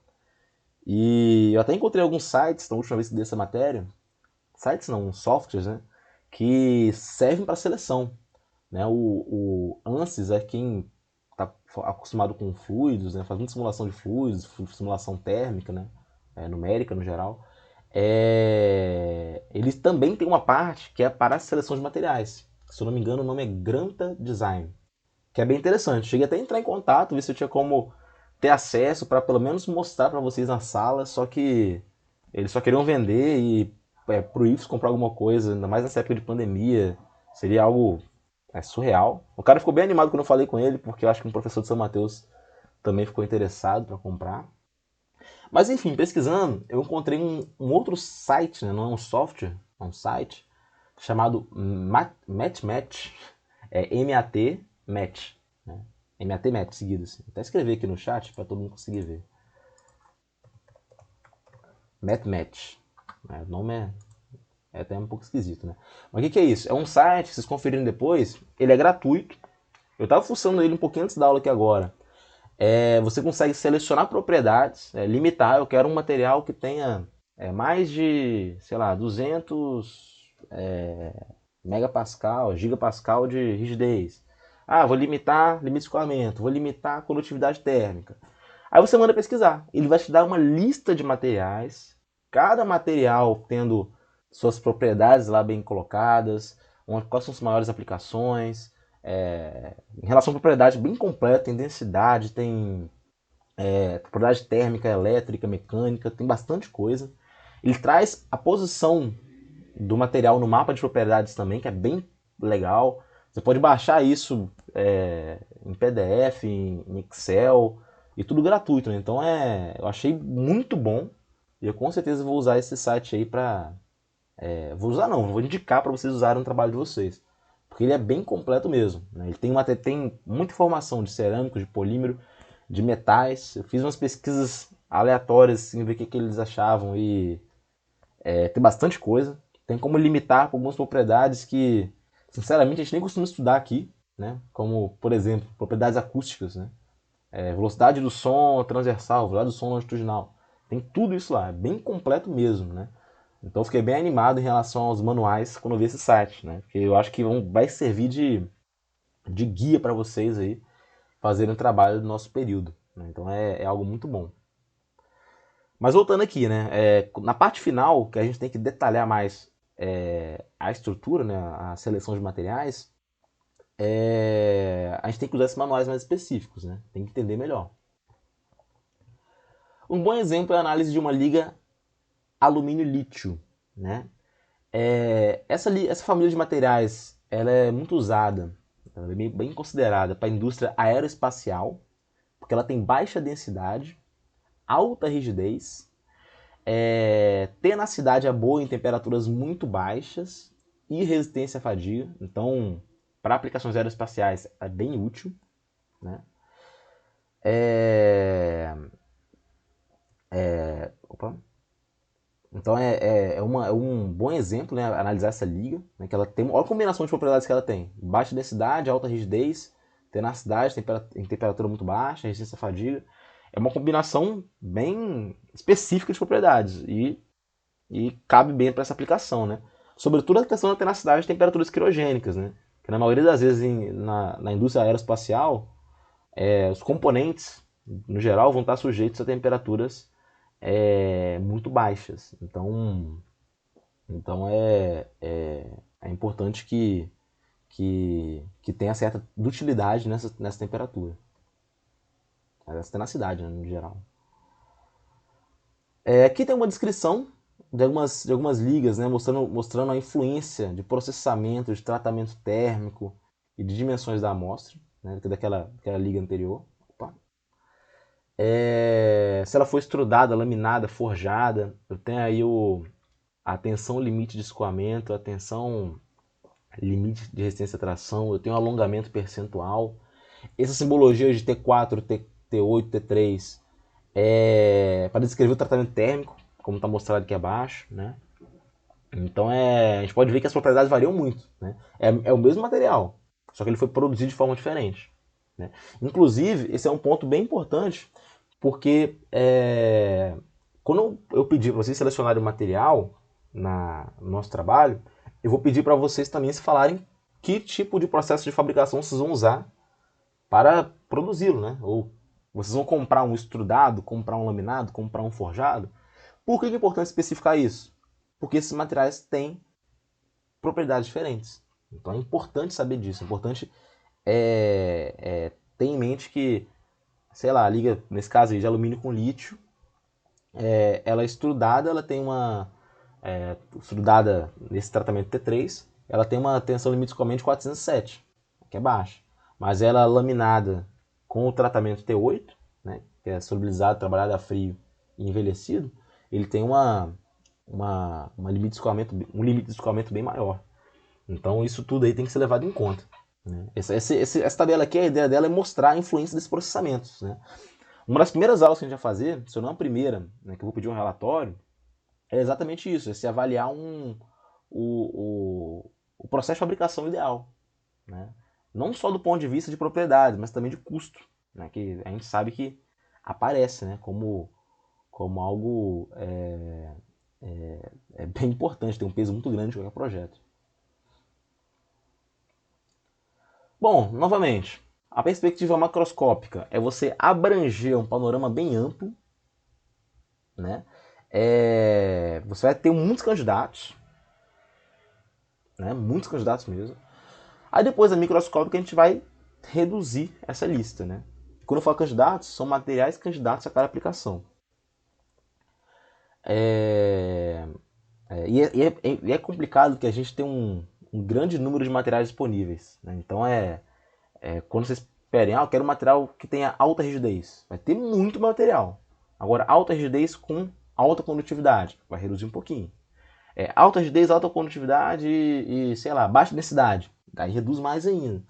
E eu até encontrei alguns sites, na última vez que dei essa matéria, sites não, softwares, né? Que servem para seleção. Né? O ANSYS é quem está acostumado com fluidos, né? Faz muita simulação de fluidos, simulação térmica, né? Numérica no geral. Eles também têm uma parte que é para a seleção de materiais. Se eu não me engano, o nome é Granta Design, que é bem interessante. Cheguei até a entrar em contato, ver se eu tinha como ter acesso para pelo menos mostrar para vocês na sala, só que eles só queriam vender e pro IFES comprar alguma coisa, ainda mais nessa época de pandemia, seria algo surreal. O cara ficou bem animado quando eu falei com ele, porque eu acho que um professor de São Mateus também ficou interessado para comprar. Mas enfim, pesquisando, eu encontrei um outro site, né? Não é um software, é um site, chamado MatMatch, M-A-T Match, né? M-A-T Match, seguido assim. Vou até escrever aqui no chat para todo mundo conseguir ver. MatMatch. O nome é até um pouco esquisito, né? Mas o que é isso? É um site, vocês conferirem depois, ele é gratuito. Eu estava fuçando ele um pouquinho antes da aula aqui agora. Você consegue selecionar propriedades, limitar. Eu quero um material que tenha mais de, sei lá, 200 megapascal, gigapascal de rigidez. Vou limitar limite de escoamento, vou limitar a condutividade térmica. Aí você manda pesquisar. Ele vai te dar uma lista de materiais, cada material tendo suas propriedades lá bem colocadas, quais são as maiores aplicações, em relação à propriedade bem completa, tem densidade, tem propriedade térmica, elétrica, mecânica, tem bastante coisa. Ele traz a posição do material no mapa de propriedades também, que é bem legal. Você pode baixar isso em PDF, em Excel, e tudo gratuito. Né? Então eu achei muito bom. E eu com certeza vou usar esse site aí para... vou usar não, vou indicar para vocês usarem no trabalho de vocês. Porque ele é bem completo mesmo. Né? Ele tem muita informação de cerâmico, de polímero, de metais. Eu fiz umas pesquisas aleatórias, assim, ver o que eles achavam e tem bastante coisa. Tem como limitar algumas propriedades que, sinceramente, a gente nem costuma estudar aqui, né? Como, por exemplo, propriedades acústicas, né? Velocidade do som transversal, velocidade do som longitudinal. Tem tudo isso lá, é bem completo mesmo, né? Então eu fiquei bem animado em relação aos manuais quando eu vi esse site, né? Porque eu acho que vai servir de guia para vocês aí fazerem o trabalho do nosso período. Né? Então é algo muito bom. Mas voltando aqui, né? Na parte final, que a gente tem que detalhar mais a estrutura, né? A seleção de materiais, a gente tem que usar esses manuais mais específicos, né? Tem que entender melhor. Um bom exemplo é a análise de uma liga alumínio-lítio, né? Essa família de materiais ela é muito usada, ela é bem considerada para a indústria aeroespacial, porque ela tem baixa densidade, alta rigidez, tenacidade é boa em temperaturas muito baixas e resistência à fadiga. Então, para aplicações aeroespaciais é bem útil, né? Opa. Então é um bom exemplo, né, analisar essa liga, né, que ela tem, olha a combinação de propriedades que ela tem: baixa densidade, alta rigidez, tenacidade em temperatura muito baixa, resistência à fadiga. É uma combinação bem específica de propriedades e cabe bem para essa aplicação, né? Sobretudo a questão da tenacidade de temperaturas criogênicas, né? Que na maioria das vezes na indústria aeroespacial, os componentes, no geral, vão estar sujeitos a temperaturas muito baixas. Então é importante que tenha certa dutilidade nessa temperatura. Essa tenacidade, né, no geral. Aqui tem uma descrição de algumas ligas, né, mostrando a influência de processamento, de tratamento térmico e de dimensões da amostra, né, daquela liga anterior. Opa. Se ela for extrudada, laminada, forjada, eu tenho aí a tensão limite de escoamento, a tensão limite de resistência à tração, eu tenho um alongamento percentual. Essa simbologia de T4, T8, T3 é para descrever o tratamento térmico, como está mostrado aqui abaixo, né? Então a gente pode ver que as propriedades variam muito, né? É o mesmo material, só que ele foi produzido de forma diferente, né? Inclusive, esse é um ponto bem importante, porque quando eu pedir para vocês selecionarem o material no nosso trabalho, eu vou pedir para vocês também se falarem que tipo de processo de fabricação vocês vão usar para produzi-lo, né? Ou vocês vão comprar um extrudado, comprar um laminado, comprar um forjado. Por que é importante especificar isso? Porque esses materiais têm propriedades diferentes. Então é importante saber disso. É importante ter em mente que, sei lá, a liga, nesse caso aí, de alumínio com lítio, ela é extrudada, ela tem uma. Extrudada nesse tratamento T3, ela tem uma tensão limite de escoamento de 407, que é baixa. Mas ela é laminada com o tratamento T8, né, que é solubilizado, trabalhado a frio e envelhecido, ele tem um limite de escoamento bem maior. Então isso tudo aí tem que ser levado em conta, né? Essa tabela aqui, a ideia dela é mostrar a influência desses processamentos, né? Uma das primeiras aulas que a gente vai fazer, se não a primeira, né, que eu vou pedir um relatório, é exatamente isso, é se avaliar o processo de fabricação ideal, né? Não só do ponto de vista de propriedade, mas também de custo, né? Que a gente sabe que aparece, né, como algo bem importante, tem um peso muito grande em qualquer projeto. Bom, novamente, a perspectiva macroscópica é você abranger um panorama bem amplo, né? Você vai ter muitos candidatos, né? Muitos candidatos mesmo. Aí depois a microscópica a gente vai reduzir essa lista, né? Quando eu falo candidatos, são materiais candidatos a cada aplicação. E é complicado que a gente tem um grande número de materiais disponíveis, né? Então quando vocês esperem, eu quero um material que tenha alta rigidez, vai ter muito material. Agora, alta rigidez com alta condutividade, vai reduzir um pouquinho. Alta rigidez, alta condutividade e, sei lá, baixa densidade, aí reduz mais ainda.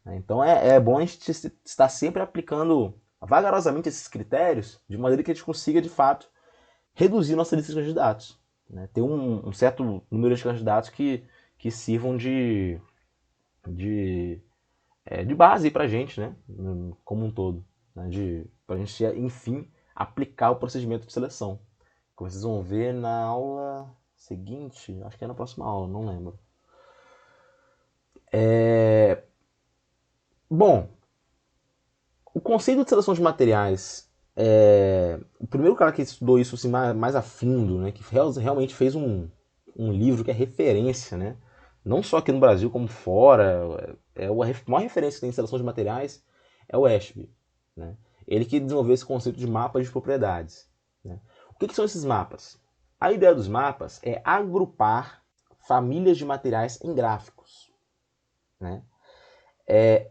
Então é bom a gente estar sempre aplicando vagarosamente esses critérios, de maneira que a gente consiga, de fato, reduzir nossa lista de candidatos, né? Ter um certo número de candidatos que sirvam de base para a gente, né? Como um todo, né? Para a gente, enfim, aplicar o procedimento de seleção, que vocês vão ver na aula seguinte, acho que é na próxima aula, não lembro. Bom, o conceito de seleção de materiais, o primeiro cara que estudou isso assim, mais a fundo, né, que realmente fez um livro que é referência, né, não só aqui no Brasil como fora, a maior referência que tem em seleção de materiais é o Ashby, né? Ele que desenvolveu esse conceito de mapas de propriedades, né? O que são esses mapas? A ideia dos mapas é agrupar famílias de materiais em gráficos. né?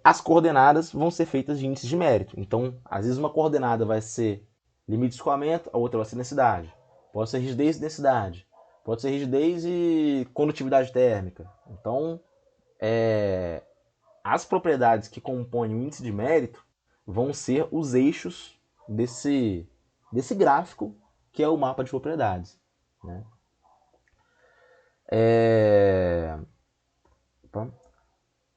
As coordenadas vão ser feitas de índices de mérito. Então, às vezes uma coordenada vai ser limite de escoamento, a outra vai ser densidade. Pode ser rigidez e densidade. Pode ser rigidez e condutividade térmica. Então, as propriedades que compõem o índice de mérito vão ser os eixos desse gráfico que é o mapa de propriedades, né?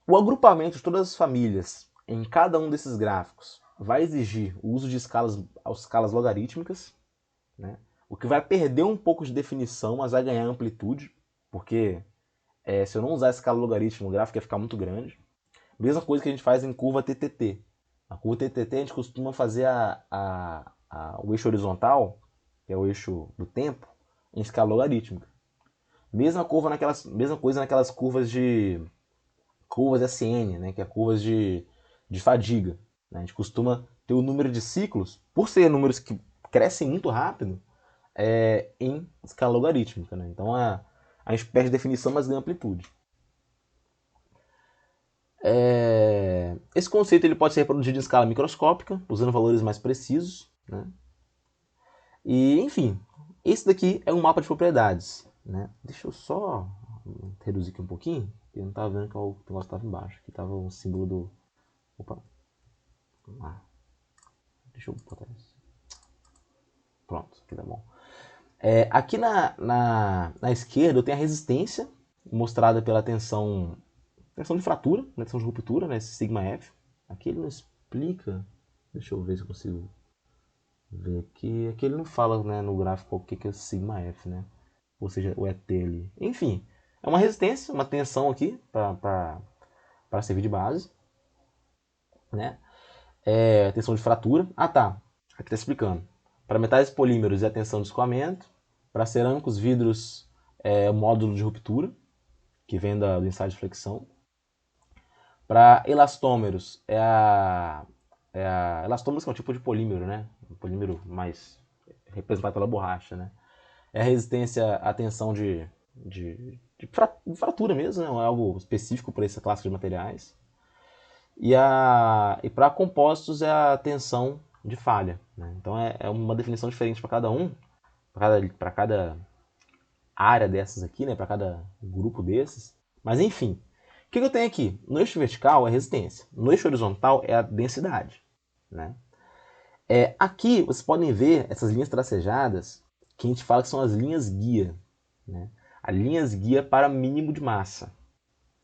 O agrupamento de todas as famílias em cada um desses gráficos vai exigir o uso de escalas logarítmicas, né? O que vai perder um pouco de definição, mas vai ganhar amplitude, porque se eu não usar a escala logarítmica, o gráfico ia ficar muito grande. Mesma coisa que a gente faz em curva TTT. A curva TTT a gente costuma fazer o eixo horizontal, que é o eixo do tempo, em escala logarítmica. Mesma coisa naquelas curvas SN, né, que é curvas de fadiga. Né? A gente costuma ter o número de ciclos, por ser números que crescem muito rápido, em escala logarítmica. Né? Então a gente perde definição, mas ganha amplitude. Esse conceito ele pode ser reproduzido em escala microscópica, usando valores mais precisos. Né? E, enfim, esse daqui é um mapa de propriedades. Né? Deixa eu só reduzir aqui um pouquinho. Eu não estava vendo que o negócio estava embaixo. Aqui estava um símbolo do... Opa. Deixa eu botar isso. Pronto, aqui tá bom. Aqui na esquerda eu tenho a resistência, mostrada pela tensão de fratura, né, tensão de ruptura, né, esse sigma F. Aqui ele não explica. Deixa eu ver se eu consigo ver aqui. Aqui ele não fala, né, no gráfico o que é o sigma F, né? Ou seja, o ET ali. Enfim, é uma resistência, uma tensão aqui para servir de base, né? Tensão de fratura. Ah, tá. Aqui está explicando. Para metais polímeros é a tensão de escoamento. Para cerâmicos, vidros é o módulo de ruptura, que vem do ensaio de flexão. Para elastômeros elastômeros que é um tipo de polímero, né? Um polímero mais representado pela borracha, né? É a resistência à tensão de fratura mesmo, né? É algo específico para essa classe de materiais. E para compostos é a tensão de falha. Né? Então é uma definição diferente para cada um, para cada área dessas aqui, né? Para cada grupo desses. Mas enfim, o que eu tenho aqui? No eixo vertical é resistência, no eixo horizontal é a densidade. Né? Aqui vocês podem ver essas linhas tracejadas que a gente fala que são as linhas guia. Né? As linhas guia para mínimo de massa.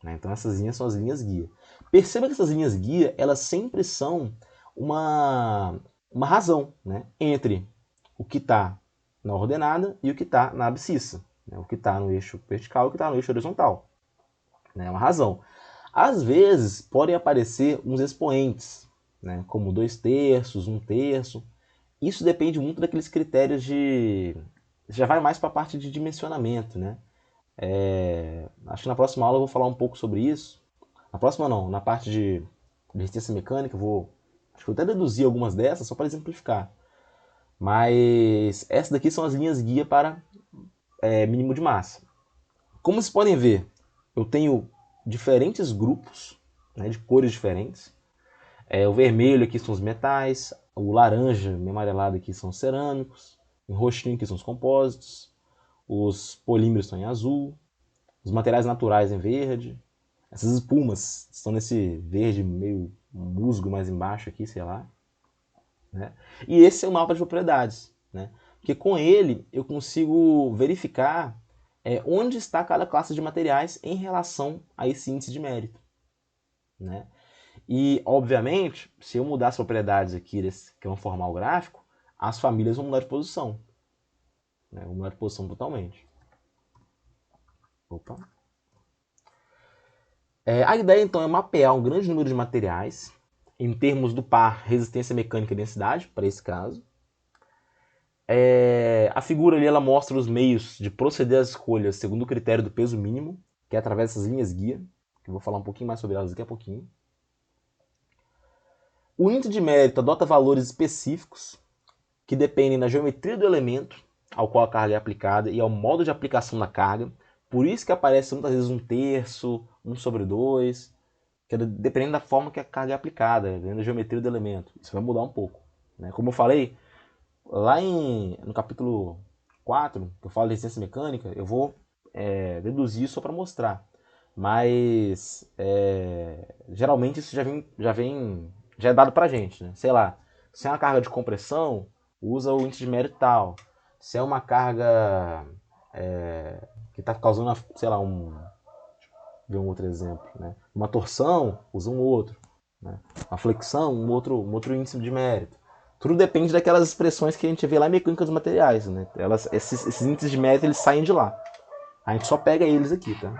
Né? Então essas linhas são as linhas guia. Perceba que essas linhas guia, elas sempre são uma razão, né, entre o que está na ordenada e o que está na abscissa. Né, o que está no eixo vertical e o que está no eixo horizontal. É uma razão. Às vezes podem aparecer uns expoentes, né, como 2/3, 1/3. Isso depende muito daqueles critérios de... Já vai mais para a parte de dimensionamento, né? Acho que na próxima aula eu vou falar um pouco sobre isso. Na próxima não, na parte de resistência mecânica acho que eu vou até deduzir algumas dessas só para exemplificar. Mas essas daqui são as linhas guia para mínimo de massa. Como vocês podem ver, eu tenho diferentes grupos, né, de cores diferentes. O vermelho aqui são os metais, o laranja, meio amarelado aqui são os cerâmicos, o roxinho aqui são os compósitos, os polímeros estão em azul, os materiais naturais em verde. Essas espumas estão nesse verde meio musgo mais embaixo aqui, sei lá. Né? E esse é o mapa de propriedades. Né? Porque com ele eu consigo verificar onde está cada classe de materiais em relação a esse índice de mérito. Né? E, obviamente, se eu mudar as propriedades aqui que vão formar o gráfico, as famílias vão mudar de posição. Né? Vão mudar de posição totalmente. Opa. A ideia, então, é mapear um grande número de materiais em termos do par resistência mecânica e densidade, para esse caso. A figura ali ela mostra os meios de proceder às escolhas segundo o critério do peso mínimo, que é através dessas linhas guia, que eu vou falar um pouquinho mais sobre elas daqui a pouquinho. O índice de mérito adota valores específicos que dependem da geometria do elemento ao qual a carga é aplicada e ao modo de aplicação da carga. Por isso que aparece muitas vezes 1/3, 1/2. que dependendo da forma que a carga é aplicada, dependendo da geometria do elemento. Isso vai mudar um pouco. Né? Como eu falei, lá no capítulo 4, que eu falo de resistência mecânica, eu vou deduzir só para mostrar. Mas geralmente isso já é dado pra gente, né? Sei lá, se é uma carga de compressão, usa o índice de mérito tal. Se é uma carga que está causando, sei lá, deixa eu ver um outro exemplo, né? Uma torção, usa um outro. Né? Uma flexão, um outro índice de mérito. Tudo depende daquelas expressões que a gente vê lá em mecânica dos materiais, né? Esses índices de mérito, eles saem de lá. A gente só pega eles aqui, tá?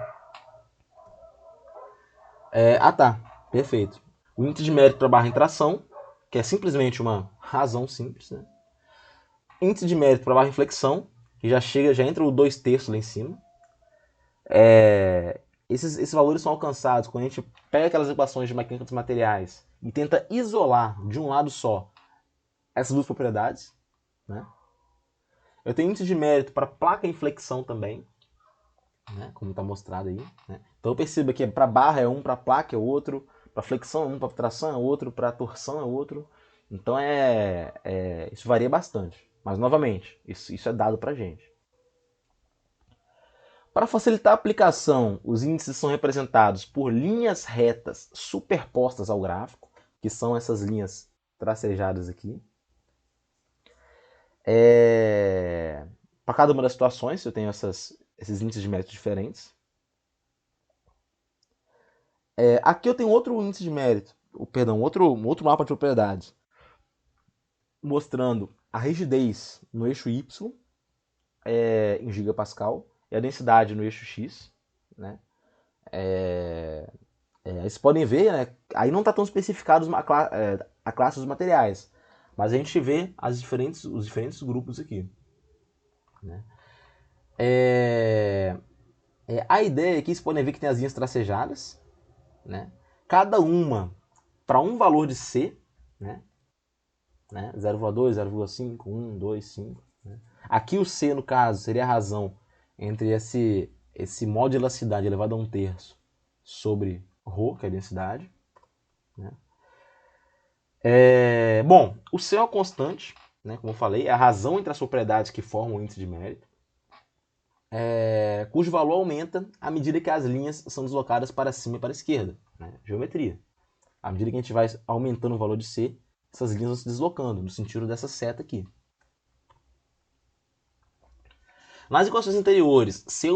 Tá. Perfeito. O índice de mérito para barra em tração, que é simplesmente uma razão simples, né? Índice de mérito para barra em flexão, que já entra o 2/3 lá em cima. Esses valores são alcançados quando a gente pega aquelas equações de mecânica dos materiais e tenta isolar de um lado só essas duas propriedades. Né? Eu tenho índice de mérito para placa em flexão também, né? Como está mostrado aí. Né? Então eu percebo que para barra é um, para placa é outro, para flexão é um, para tração é outro, para torção é outro. Então isso varia bastante. Mas novamente, isso é dado para a gente. Para facilitar a aplicação, os índices são representados por linhas retas superpostas ao gráfico, que são essas linhas tracejadas aqui. Para cada uma das situações, eu tenho esses índices de mérito diferentes. Aqui eu tenho outro índice de mérito, outro mapa de propriedades, mostrando a rigidez no eixo Y, em gigapascal, e a densidade no eixo X. Né? Vocês podem ver, né? Aí não está tão especificado a classe dos materiais, mas a gente vê os diferentes grupos aqui. Né? A ideia aqui, vocês podem ver que tem as linhas tracejadas, né? Cada uma para um valor de C, né? 0,2, 0,5, 1, 2, 5. Né? Aqui o C, no caso, seria a razão entre esse modo de elasticidade elevado a 1/3 sobre ρ, que é a densidade. Né? Bom, o C é uma constante, né, como eu falei, é a razão entre as propriedades que formam o índice de mérito, cujo valor aumenta à medida que as linhas são deslocadas para cima e para a esquerda. Né? Geometria. À medida que a gente vai aumentando o valor de C, essas linhas vão se deslocando, no sentido dessa seta aqui. Nas equações anteriores, se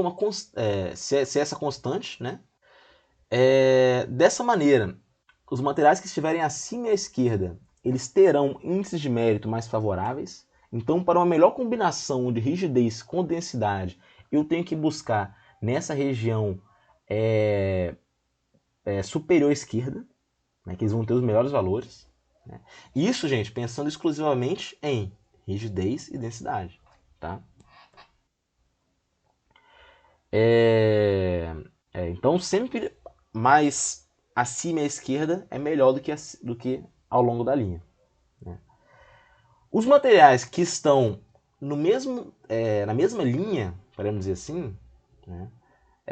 essa constante, né? Dessa maneira, os materiais que estiverem acima e à esquerda, eles terão índices de mérito mais favoráveis. Então, para uma melhor combinação de rigidez com densidade, eu tenho que buscar nessa região superior à esquerda, né, que eles vão ter os melhores valores. Né? Isso, gente, pensando exclusivamente em rigidez e densidade. Tá? Então, sempre mais acima e à esquerda é melhor do que ao longo da linha. Né? Os materiais que estão na mesma linha, podemos dizer assim, né?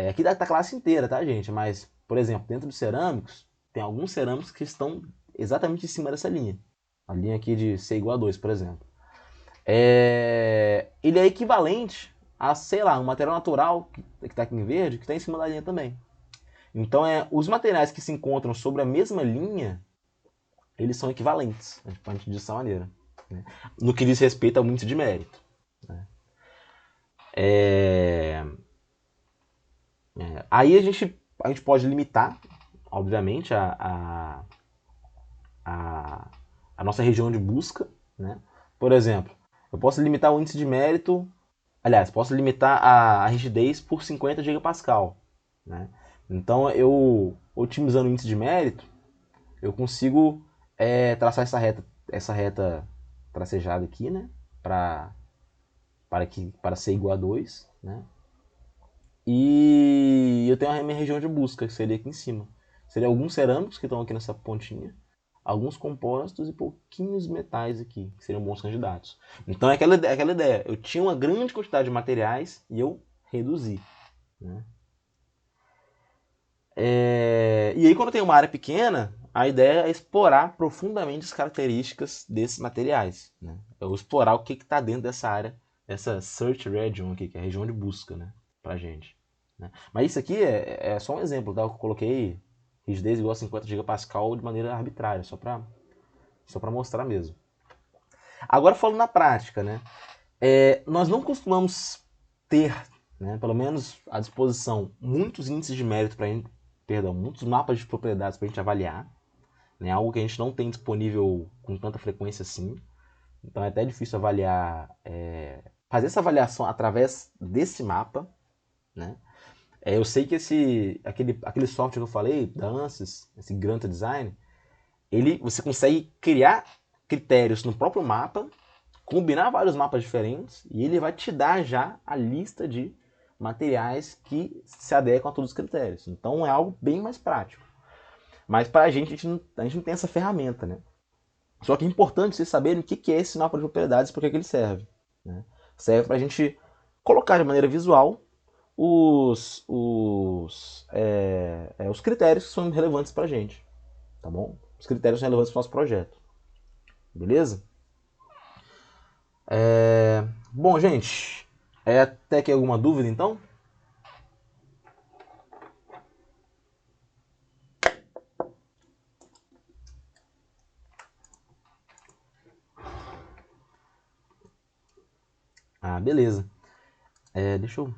Aqui da classe inteira, tá, gente? Mas, por exemplo, dentro dos cerâmicos, tem alguns cerâmicos que estão exatamente em cima dessa linha. A linha aqui de C igual a 2, por exemplo. Ele é equivalente a, sei lá, um material natural, que está aqui em verde, que está em cima da linha também. Então, os materiais que se encontram sobre a mesma linha, eles são equivalentes, a gente diz dessa maneira. Né? No que diz respeito ao índice de mérito. Né? Aí a gente pode limitar, obviamente, a nossa região de busca. Né? Por exemplo, eu posso limitar o índice de mérito, aliás, posso limitar a rigidez por 50 gigapascal. Né? Então, eu otimizando o índice de mérito, eu consigo traçar essa reta tracejada aqui, né? Para ser igual a 2, né? E eu tenho a minha região de busca, que seria aqui em cima. Seria alguns cerâmicos que estão aqui nessa pontinha, alguns compostos e pouquinhos metais aqui, que seriam bons candidatos. Então é aquela ideia. Eu tinha uma grande quantidade de materiais e eu reduzi. Né? E aí, quando tem uma área pequena, a ideia é explorar profundamente as características desses materiais, né? Eu explorar o que está dentro dessa área, essa search region aqui, que é a região de busca, né? Pra gente, né? Mas isso aqui é só um exemplo, tá? Eu coloquei rigidez igual a 50 gigapascal de maneira arbitrária, só pra mostrar mesmo. Agora, falando na prática, né? Nós não costumamos ter, né, pelo menos à disposição, muitos índices de mérito para gente, perdão, muitos mapas de propriedades para a gente avaliar, né, algo que a gente não tem disponível com tanta frequência assim. Então é até difícil avaliar, fazer essa avaliação através desse mapa, né? Eu sei que aquele software que eu falei, da ANSYS, esse Granta Design, você consegue criar critérios no próprio mapa, combinar vários mapas diferentes e ele vai te dar já a lista de materiais que se adequam a todos os critérios. Então é algo bem mais prático. Mas para a gente não tem essa ferramenta, né? Só que é importante vocês saberem o que é esse mapa de propriedades e para que ele serve. Né? Serve para a gente colocar de maneira visual os critérios que são relevantes para a gente. Tá bom? Os critérios são relevantes para o nosso projeto. Beleza? Bom, gente, até aqui alguma dúvida então? Ah, beleza. Deixa eu